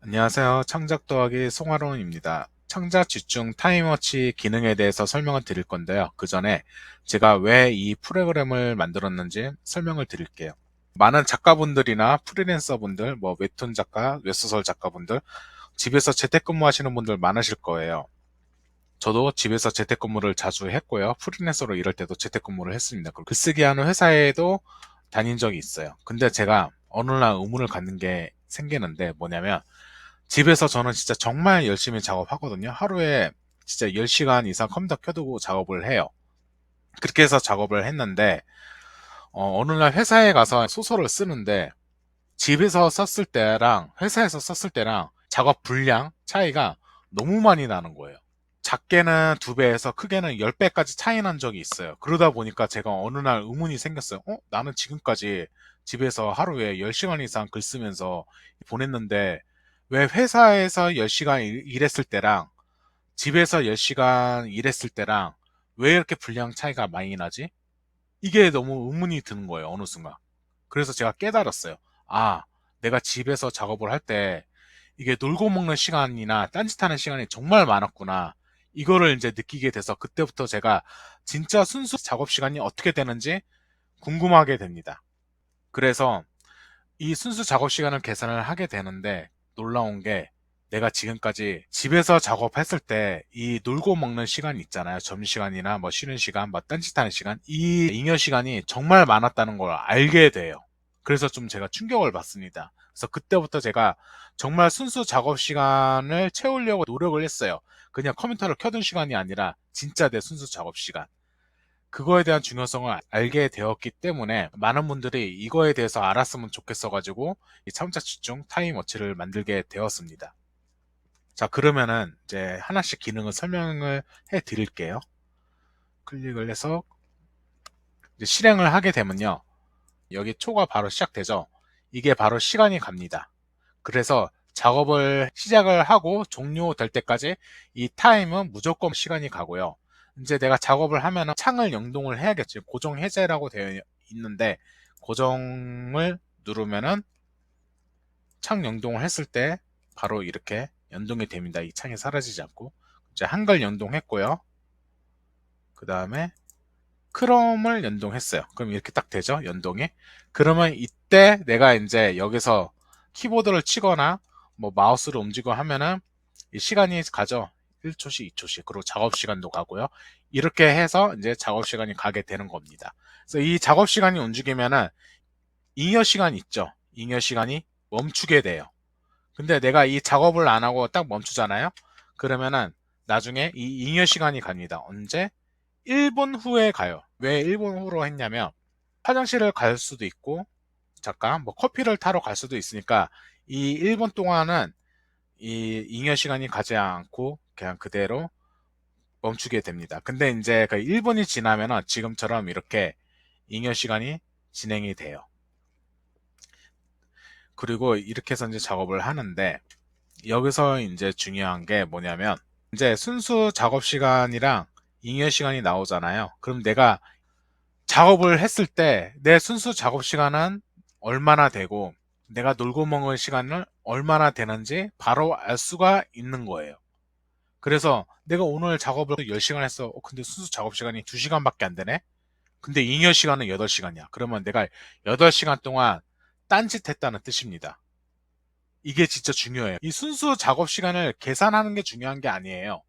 안녕하세요. 창작 더하기 송하론입니다. 창작 집중 타임워치 기능에 대해서 설명을 드릴 건데요. 그 전에 제가 왜 이 프로그램을 만들었는지 설명을 드릴게요. 많은 작가분들이나 프리랜서분들, 웹툰 작가, 웹소설 작가분들, 집에서 재택근무하시는 분들 많으실 거예요. 저도 집에서 재택근무를 자주 했고요. 프리랜서로 일할 때도 재택근무를 했습니다. 그리고 글쓰기 하는 회사에도 다닌 적이 있어요. 근데 제가 어느 날 의문을 갖는 게 생기는데 뭐냐면 집에서 저는 진짜 정말 열심히 작업하거든요. 하루에 진짜 10시간 이상 컴퓨터 켜두고 작업을 해요. 그렇게 해서 작업을 했는데 어느 날 회사에 가서 소설을 쓰는데 집에서 썼을 때랑 회사에서 썼을 때랑 작업 분량 차이가 너무 많이 나는 거예요. 작게는 2배에서 크게는 10배까지 차이 난 적이 있어요. 그러다 보니까 제가 어느 날 의문이 생겼어요. 나는 지금까지 집에서 하루에 10시간 이상 글 쓰면서 보냈는데 왜 회사에서 10시간 일했을 때랑 집에서 10시간 일했을 때랑 왜 이렇게 분량 차이가 많이 나지? 이게 너무 의문이 드는 거예요, 어느 순간. 그래서 제가 깨달았어요. 아, 내가 집에서 작업을 할 때 이게 놀고 먹는 시간이나 딴짓하는 시간이 정말 많았구나. 이거를 이제 느끼게 돼서 그때부터 제가 진짜 순수 작업 시간이 어떻게 되는지 궁금하게 됩니다. 그래서 이 순수 작업 시간을 계산을 하게 되는데 놀라운 게 내가 지금까지 집에서 작업했을 때 이 놀고 먹는 시간 있잖아요. 점심시간이나 쉬는 시간, 딴짓하는 시간, 이 잉여 시간이 정말 많았다는 걸 알게 돼요. 그래서 좀 제가 충격을 받습니다. 그래서 그때부터 제가 정말 순수 작업 시간을 채우려고 노력을 했어요. 그냥 컴퓨터를 켜둔 시간이 아니라 진짜 내 순수 작업 시간. 그거에 대한 중요성을 알게 되었기 때문에 많은 분들이 이거에 대해서 알았으면 좋겠어가지고 이 차분차 집중 타임워치를 만들게 되었습니다. 자, 그러면은 이제 하나씩 기능을 설명을 해 드릴게요. 클릭을 해서 이제 실행을 하게 되면요. 여기 초가 바로 시작되죠. 이게 바로 시간이 갑니다. 그래서 작업을 시작을 하고 종료될 때까지 이 타임은 무조건 시간이 가고요. 이제 내가 작업을 하면 창을 연동을 해야겠죠. 고정 해제라고 되어 있는데 고정을 누르면은 창 연동을 했을 때 바로 이렇게 연동이 됩니다. 이 창이 사라지지 않고 이제 한글 연동했고요. 그 다음에 크롬을 연동했어요. 그럼 이렇게 딱 되죠? 연동이. 그러면 이때 내가 이제 여기서 키보드를 치거나 마우스를 움직이고 하면은 이 시간이 가죠. 1초씩, 2초씩. 그리고 작업 시간도 가고요. 이렇게 해서 이제 작업 시간이 가게 되는 겁니다. 그래서 이 작업 시간이 움직이면은 잉여 시간 있죠? 잉여 시간이 멈추게 돼요. 근데 내가 이 작업을 안 하고 딱 멈추잖아요? 그러면은 나중에 이 잉여 시간이 갑니다. 언제? 1분 후에 가요. 왜 1분 후로 했냐면 화장실을 갈 수도 있고 잠깐 커피를 타러 갈 수도 있으니까 이 1분 동안은 이 잉여 시간이 가지 않고 그냥 그대로 멈추게 됩니다. 근데 이제 그 1분이 지나면은 지금처럼 이렇게 잉여 시간이 진행이 돼요. 그리고 이렇게 해서 이제 작업을 하는데 여기서 이제 중요한 게 뭐냐면 이제 순수 작업 시간이랑 잉여 시간이 나오잖아요. 그럼 내가 작업을 했을 때 내 순수 작업 시간은 얼마나 되고 내가 놀고 먹을 시간은 얼마나 되는지 바로 알 수가 있는 거예요. 그래서 내가 오늘 작업을 10시간 했어. 근데 순수 작업 시간이 2시간밖에 안 되네? 근데 잉여 시간은 8시간이야. 그러면 내가 8시간 동안 딴짓했다는 뜻입니다. 이게 진짜 중요해요. 이 순수 작업 시간을 계산하는 게 중요한 게 아니에요.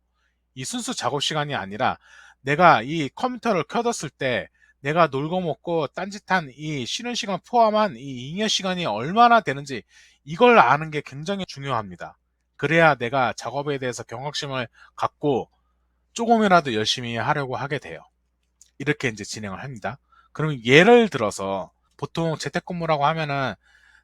이 순수 작업 시간이 아니라 내가 이 컴퓨터를 켜뒀을 때 내가 놀고 먹고 딴짓한 이 쉬는 시간 포함한 이 잉여 시간이 얼마나 되는지 이걸 아는 게 굉장히 중요합니다. 그래야 내가 작업에 대해서 경각심을 갖고 조금이라도 열심히 하려고 하게 돼요. 이렇게 이제 진행을 합니다. 그럼 예를 들어서 보통 재택근무라고 하면은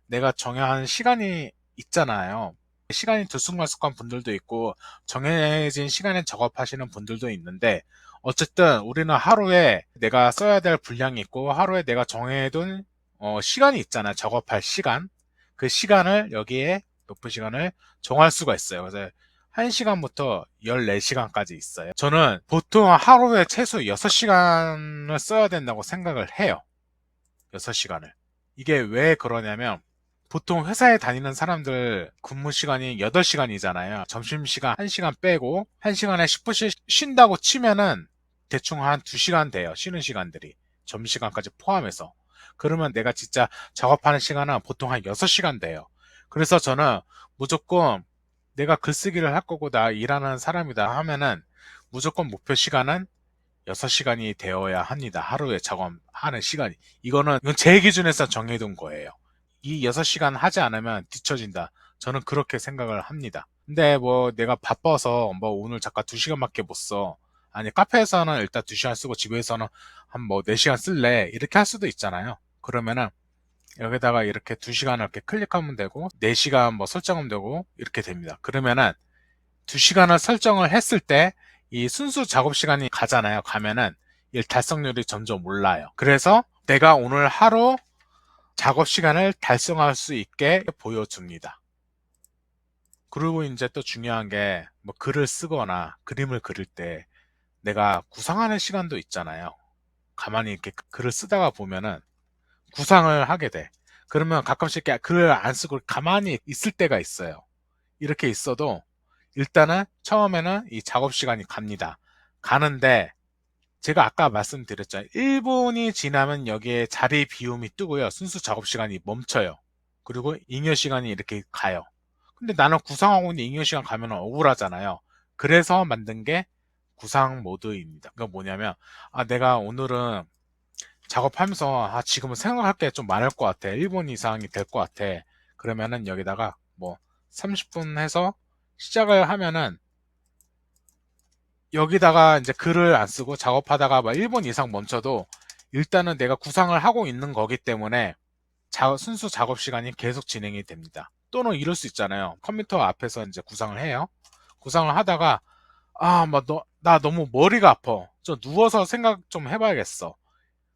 내가 정한 시간이 있잖아요. 시간이 들쑥날쑥한 분들도 있고 정해진 시간에 작업하시는 분들도 있는데 어쨌든 우리는 하루에 내가 써야 될 분량이 있고 하루에 내가 정해둔 시간이 있잖아요. 작업할 시간. 그 시간을 여기에 높은 시간을 정할 수가 있어요. 그래서 1시간부터 14시간까지 있어요. 저는 보통 하루에 최소 6시간을 써야 된다고 생각을 해요. 6시간을. 이게 왜 그러냐면 보통 회사에 다니는 사람들 근무 시간이 8시간이잖아요. 점심시간 1시간 빼고 1시간에 10분씩 쉰다고 치면은 대충 한 2시간 돼요. 쉬는 시간들이. 점심시간까지 포함해서. 그러면 내가 진짜 작업하는 시간은 보통 한 6시간 돼요. 그래서 저는 무조건 내가 글쓰기를 할 거고 나 일하는 사람이다 하면은 무조건 목표 시간은 6시간이 되어야 합니다. 하루에 작업하는 시간이. 이건 제 기준에서 정해둔 거예요. 이 6시간 하지 않으면 뒤처진다. 저는 그렇게 생각을 합니다. 근데 뭐 내가 바빠서 뭐 오늘 잠깐 2시간밖에 못 써. 아니 카페에서는 일단 2시간 쓰고 집에서는 한 뭐 4시간 쓸래. 이렇게 할 수도 있잖아요. 그러면은 여기다가 이렇게 2시간을 이렇게 클릭하면 되고 4시간 뭐 설정하면 되고 이렇게 됩니다. 그러면은 2시간을 설정을 했을 때 이 순수 작업 시간이 가잖아요. 가면은 일 달성률이 점점 올라요. 그래서 내가 오늘 하루 작업 시간을 달성할 수 있게 보여줍니다. 그리고 이제 또 중요한 게 뭐 글을 쓰거나 그림을 그릴 때 내가 구상하는 시간도 있잖아요. 가만히 이렇게 글을 쓰다가 보면은 구상을 하게 돼. 그러면 가끔씩 글을 안 쓰고 가만히 있을 때가 있어요. 이렇게 있어도 일단은 처음에는 이 작업 시간이 갑니다. 가는데 제가 아까 말씀드렸죠. 1분이 지나면 여기에 자리 비움이 뜨고요. 순수 작업 시간이 멈춰요. 그리고 잉여 시간이 이렇게 가요. 근데 나는 구상하고 있는 잉여 시간 가면 억울하잖아요. 그래서 만든 게 구상 모드입니다. 그러니까 뭐냐면 내가 오늘은 작업하면서 지금은 생각할 게 좀 많을 것 같아. 1분 이상이 될 것 같아. 그러면은 여기다가 뭐 30분 해서 시작을 하면은 여기다가 이제 글을 안 쓰고 작업하다가 막 1분 이상 멈춰도 일단은 내가 구상을 하고 있는 거기 때문에 순수 작업 시간이 계속 진행이 됩니다. 또는 이럴 수 있잖아요. 컴퓨터 앞에서 이제 구상을 해요. 구상을 하다가 나 너무 머리가 아파. 좀 누워서 생각 좀 해봐야겠어.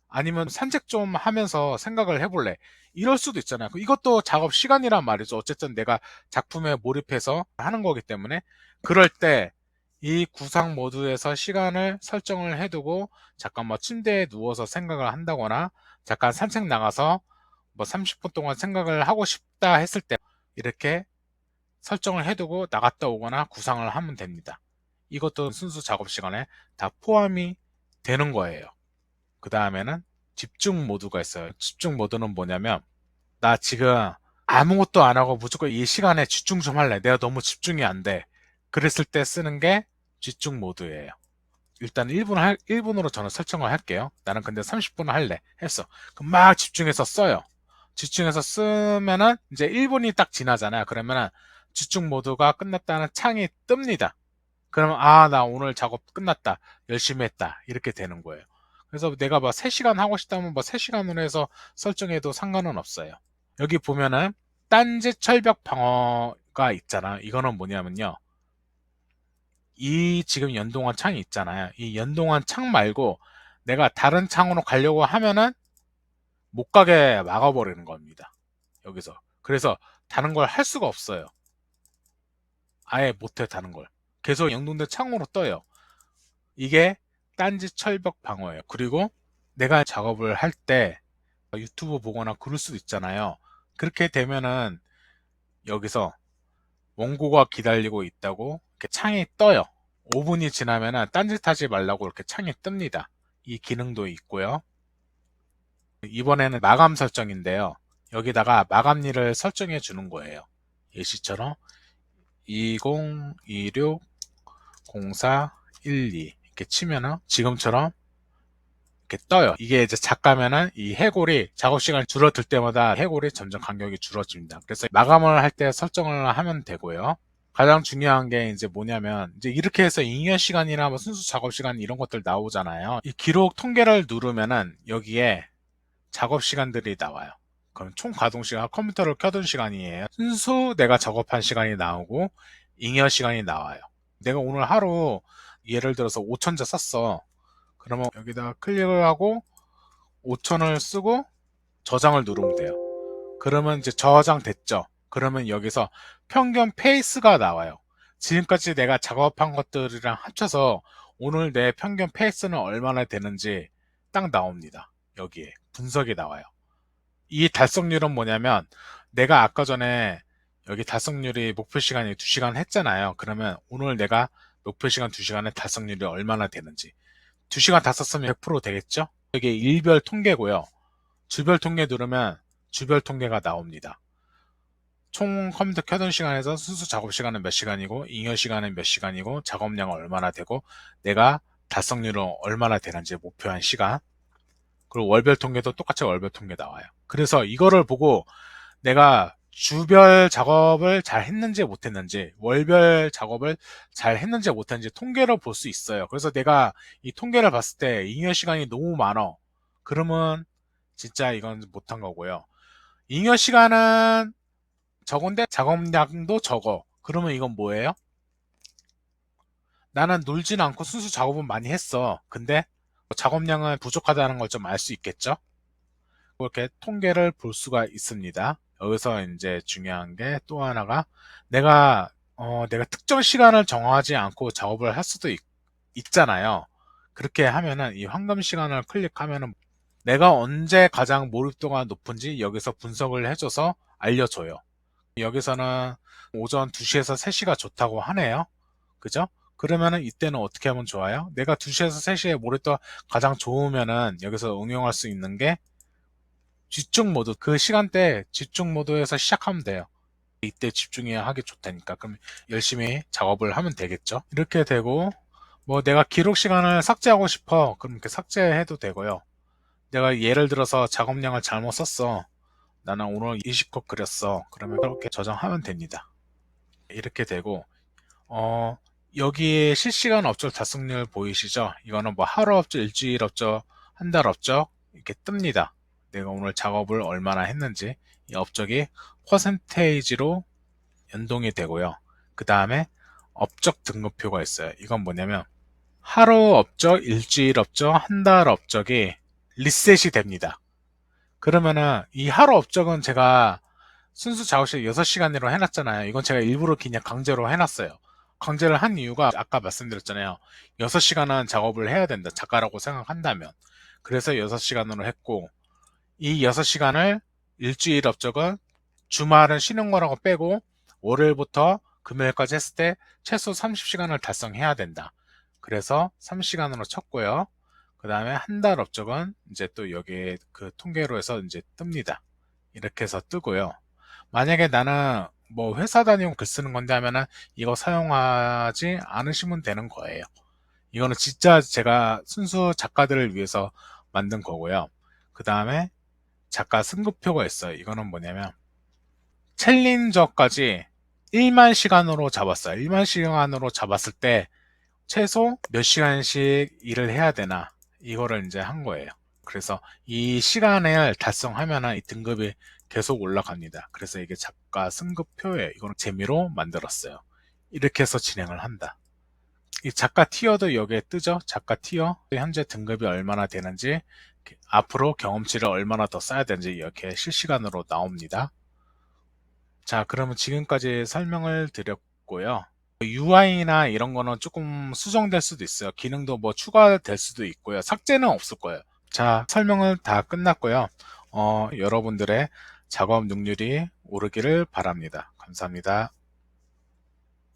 아니면 산책 좀 하면서 생각을 해볼래. 이럴 수도 있잖아요. 이것도 작업 시간이란 말이죠. 어쨌든 내가 작품에 몰입해서 하는 거기 때문에 그럴 때 이 구상 모드에서 시간을 설정을 해두고 잠깐 뭐 침대에 누워서 생각을 한다거나 잠깐 산책 나가서 뭐 30분 동안 생각을 하고 싶다 했을 때 이렇게 설정을 해두고 나갔다 오거나 구상을 하면 됩니다. 이것도 순수 작업 시간에 다 포함이 되는 거예요. 그 다음에는 집중 모드가 있어요. 집중 모드는 뭐냐면 나 지금 아무것도 안 하고 무조건 이 시간에 집중 좀 할래. 내가 너무 집중이 안 돼. 그랬을 때 쓰는 게 집중 모드예요. 일단 1분으로 저는 설정을 할게요. 나는 근데 30분 할래. 했어. 그럼 막 집중해서 써요. 집중해서 쓰면은 이제 1분이 딱 지나잖아요. 그러면은 집중 모드가 끝났다는 창이 뜹니다. 그러면 나 오늘 작업 끝났다. 열심히 했다. 이렇게 되는 거예요. 그래서 내가 뭐 3시간 하고 싶다면 뭐 3시간으로 해서 설정해도 상관은 없어요. 여기 보면은 딴지 철벽 방어가 있잖아. 이거는 뭐냐면요. 이 지금 연동한 창이 있잖아요. 이 연동한 창 말고 내가 다른 창으로 가려고 하면은 못 가게 막아버리는 겁니다. 여기서. 그래서 다른 걸 할 수가 없어요. 아예 못해, 다른 걸. 계속 연동된 창으로 떠요. 이게 딴지 철벽 방어예요. 그리고 내가 작업을 할 때 유튜브 보거나 그럴 수도 있잖아요. 그렇게 되면은 여기서 원고가 기다리고 있다고 이렇게 창이 떠요. 5분이 지나면은 딴짓하지 말라고 이렇게 창이 뜹니다. 이 기능도 있고요. 이번에는 마감 설정인데요. 여기다가 마감일을 설정해 주는 거예요. 예시처럼 2026 0412 이렇게 치면은 지금처럼 이렇게 떠요. 이게 이제 작가면은 이 해골이 작업 시간이 줄어들 때마다 해골이 점점 간격이 줄어집니다. 그래서 마감을 할 때 설정을 하면 되고요. 가장 중요한 게 이제 뭐냐면 이제 이렇게 해서 잉여 시간이나 뭐 순수 작업 시간 이런 것들 나오잖아요. 이 기록 통계를 누르면은 여기에 작업 시간들이 나와요. 그럼 총 가동 시간, 컴퓨터를 켜둔 시간이에요. 순수 내가 작업한 시간이 나오고 잉여 시간이 나와요. 내가 오늘 하루 예를 들어서 5천자 썼어. 그러면 여기다가 클릭을 하고 5천을 쓰고 저장을 누르면 돼요. 그러면 이제 저장됐죠. 그러면 여기서 평균 페이스가 나와요. 지금까지 내가 작업한 것들이랑 합쳐서 오늘 내 평균 페이스는 얼마나 되는지 딱 나옵니다. 여기에 분석이 나와요. 이 달성률은 뭐냐면 내가 아까 전에 여기 달성률이 목표 시간이 2시간 했잖아요. 그러면 오늘 내가 목표 시간 2시간에 달성률이 얼마나 되는지. 2시간 다 썼으면 100% 되겠죠? 이게 일별 통계고요. 주별 통계 누르면 주별 통계가 나옵니다. 총 컴퓨터 켜둔 시간에서 순수 작업 시간은 몇 시간이고 잉여 시간은 몇 시간이고 작업량은 얼마나 되고 내가 달성률은 얼마나 되는지 목표한 시간, 그리고 월별 통계도 똑같이 월별 통계 나와요. 그래서 이거를 보고 내가 주별 작업을 잘 했는지 못했는지, 월별 작업을 잘 했는지 못했는지 통계를 볼 수 있어요. 그래서 내가 이 통계를 봤을 때 잉여 시간이 너무 많아. 그러면 진짜 이건 못한 거고요. 잉여 시간은 적은데 작업량도 적어. 그러면 이건 뭐예요? 나는 놀진 않고 순수 작업은 많이 했어. 근데 작업량은 부족하다는 걸 좀 알 수 있겠죠? 그렇게 통계를 볼 수가 있습니다. 여기서 이제 중요한 게 또 하나가 내가 특정 시간을 정하지 않고 작업을 할 수도 있잖아요. 그렇게 하면은 이 황금 시간을 클릭하면은 내가 언제 가장 몰입도가 높은지 여기서 분석을 해줘서 알려줘요. 여기서는 오전 2시에서 3시가 좋다고 하네요. 그죠? 그러면은 이때는 어떻게 하면 좋아요? 내가 2시에서 3시에 몰입도가 가장 좋으면은 여기서 응용할 수 있는 게 집중 모드, 그 시간대 집중 모드에서 시작하면 돼요. 이때 집중해야 하기 좋다니까. 그럼 열심히 작업을 하면 되겠죠. 이렇게 되고, 뭐 내가 기록 시간을 삭제하고 싶어. 그럼 이렇게 삭제해도 되고요. 내가 예를 들어서 작업량을 잘못 썼어. 나는 오늘 20컷 그렸어. 그러면 그렇게 저장하면 됩니다. 이렇게 되고, 어, 여기에 실시간 업적 달성률 보이시죠? 이거는 뭐 하루 업적, 일주일 업적, 한 달 업적 이렇게 뜹니다. 내가 오늘 작업을 얼마나 했는지 이 업적이 퍼센테이지로 연동이 되고요. 그 다음에 업적 등급표가 있어요. 이건 뭐냐면 하루 업적, 일주일 업적, 한 달 업적이 리셋이 됩니다. 그러면은 이 하루 업적은 제가 순수 작업실 6시간으로 해놨잖아요. 이건 제가 일부러 그냥 강제로 해놨어요. 강제를 한 이유가 아까 말씀드렸잖아요. 6시간은 작업을 해야 된다. 작가라고 생각한다면. 그래서 6시간으로 했고, 이 6시간을 일주일 업적은 주말은 쉬는 거라고 빼고, 월요일부터 금요일까지 했을 때 최소 30시간을 달성해야 된다. 그래서 3시간으로 쳤고요. 그 다음에 한 달 업적은 이제 또 여기에 그 통계로 해서 이제 뜹니다. 이렇게 해서 뜨고요. 만약에 나는 뭐 회사 다니고 글 쓰는 건데 하면은 이거 사용하지 않으시면 되는 거예요. 이거는 진짜 제가 순수 작가들을 위해서 만든 거고요. 그 다음에 작가 승급표가 있어요. 이거는 뭐냐면 챌린저까지 1만 시간으로 잡았어요. 1만 시간으로 잡았을 때 최소 몇 시간씩 일을 해야 되나 이거를 이제 한 거예요. 그래서 이 시간을 달성하면은 이 등급이 계속 올라갑니다. 그래서 이게 작가 승급표예요. 이거는 재미로 만들었어요. 이렇게 해서 진행을 한다. 이 작가 티어도 여기에 뜨죠? 작가 티어 현재 등급이 얼마나 되는지 앞으로 경험치를 얼마나 더 쌓아야 되는지 이렇게 실시간으로 나옵니다. 자, 그러면 지금까지 설명을 드렸고요. UI나 이런 거는 조금 수정될 수도 있어요. 기능도 뭐 추가될 수도 있고요. 삭제는 없을 거예요. 자, 설명을 다 끝났고요. 여러분들의 작업 능률이 오르기를 바랍니다. 감사합니다.